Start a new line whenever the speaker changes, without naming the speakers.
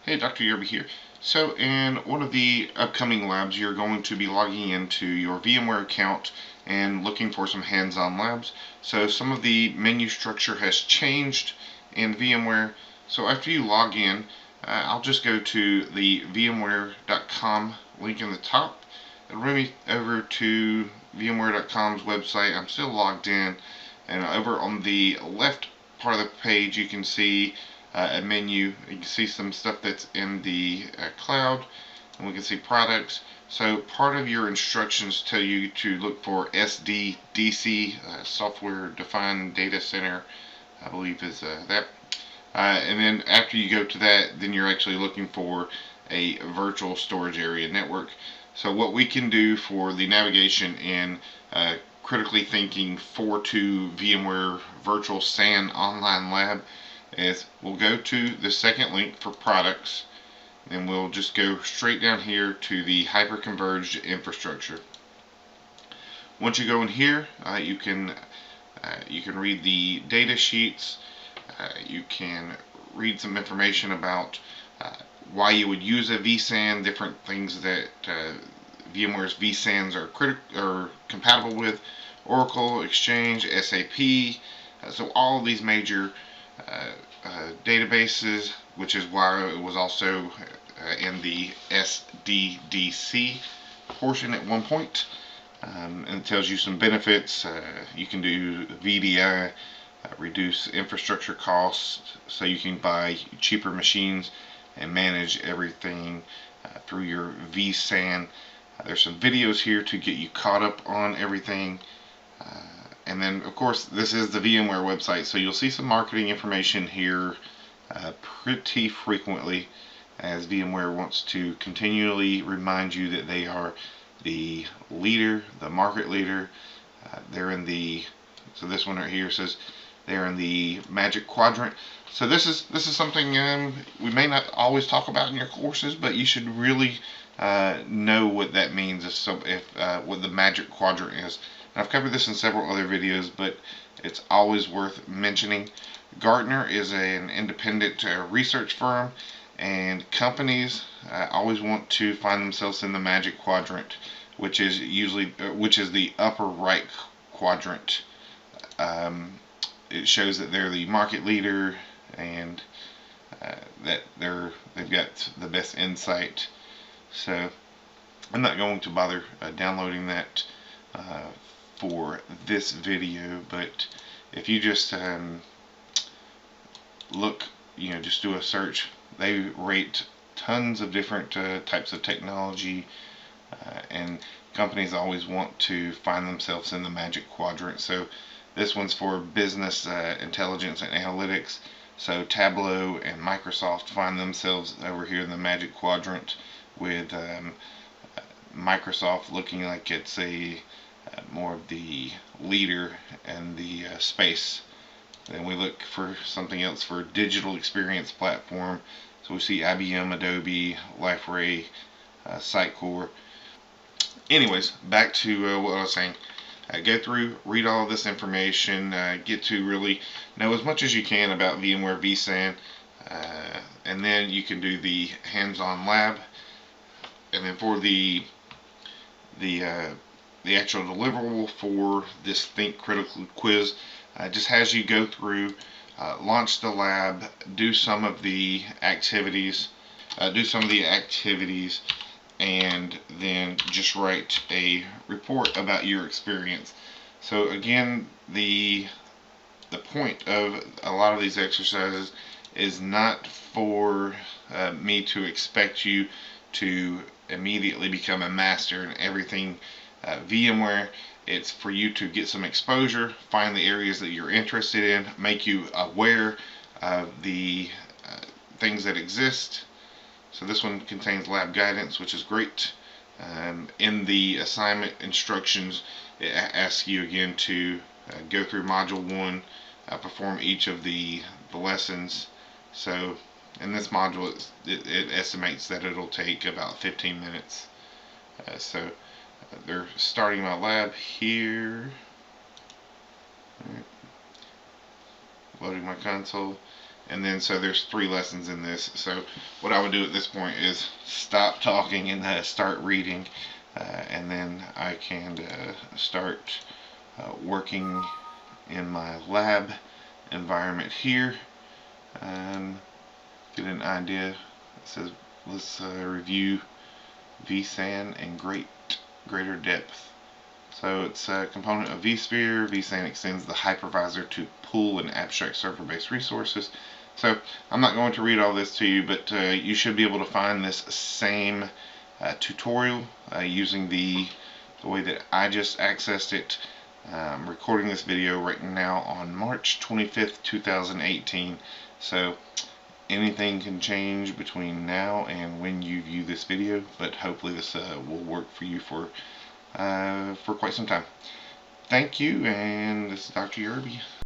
Hey, Dr. Yerby here. So in one of the upcoming labs, you're going to be logging into your VMware account and looking for some hands-on labs. So some of the menu structure has changed in VMware. So after you log in, I'll just go to the vmware.com link in the top. It'll bring me over to vmware.com's website. I'm still logged in, and over on the left part of the page you can see a menu. You can see some stuff that's in the cloud, and we can see products. So part of your instructions tell you to look for SDDC, Software Defined Data Center, I believe is that. And then after you go to that, then you're actually looking for a virtual storage area network. So what we can do for the navigation in critically thinking 4.2 VMware Virtual SAN Online Lab is we'll go to the second link for products, and we'll just go straight down here to the hyperconverged infrastructure. Once you go in here, you can read the data sheets. You can read some information about why you would use a vSAN, different things that VMware's vSANs are compatible with, Oracle, Exchange, SAP. So all of these major databases, which is why it was also in the SDDC portion at one point. And it tells you some benefits. You can do VDI, reduce infrastructure costs, so you can buy cheaper machines and manage everything through your vSAN. There's some videos here to get you caught up on everything. And then, of course, this is the VMware website, so you'll see some marketing information here pretty frequently, as VMware wants to continually remind you that they are the leader, the market leader. They're in the, so this one right here says they're in the Magic Quadrant. So this is something we may not always talk about in your courses, but you should really know what that means. If what the Magic Quadrant is. And I've covered this in several other videos, but it's always worth mentioning. Gartner is an independent research firm, and companies always want to find themselves in the Magic Quadrant, which is the upper right quadrant. It shows that they're the market leader, and that they've got the best insight. So I'm not going to bother downloading that for this video, but if you just look, just do a search. They rate tons of different types of technology, and companies always want to find themselves in the Magic Quadrant. So this one's for business intelligence and analytics. So Tableau and Microsoft find themselves over here in the Magic Quadrant, with Microsoft looking like it's more of the leader in the space. Then we look for something else for digital experience platform. So we see IBM, Adobe, LifeRay, Sitecore. Anyways, back to what I was saying. Go through, read all of this information, get to really know as much as you can about VMware vSAN, and then you can do the hands-on lab. And then for the actual deliverable for this Think Critical quiz, just has you go through, launch the lab, do some of the activities, and then just write a report about your experience. So again, the point of a lot of these exercises is not for me to expect you to immediately become a master in everything VMware. It's for you to get some exposure, find the areas that you're interested in, make you aware of the things that exist. So this one contains lab guidance, which is great. In the assignment instructions, it asks you again to go through module 1, perform each of the lessons. So in this module, it estimates that it'll take about 15 minutes. So they're starting my lab here. Loading my console. And then so there's 3 lessons in this. So what I would do at this point is stop talking and start reading, and then I can start working in my lab environment here. Get an idea. It says let's review vSAN and greater depth. So it's a component of vSphere. vSAN extends the hypervisor to pool and abstract server-based resources. So I'm not going to read all this to you, but you should be able to find this same tutorial using the way that I just accessed it. I'm recording this video right now on March 25th, 2018. So anything can change between now and when you view this video, but hopefully this will work for you for quite some time. Thank you, and this is Dr. Yerby.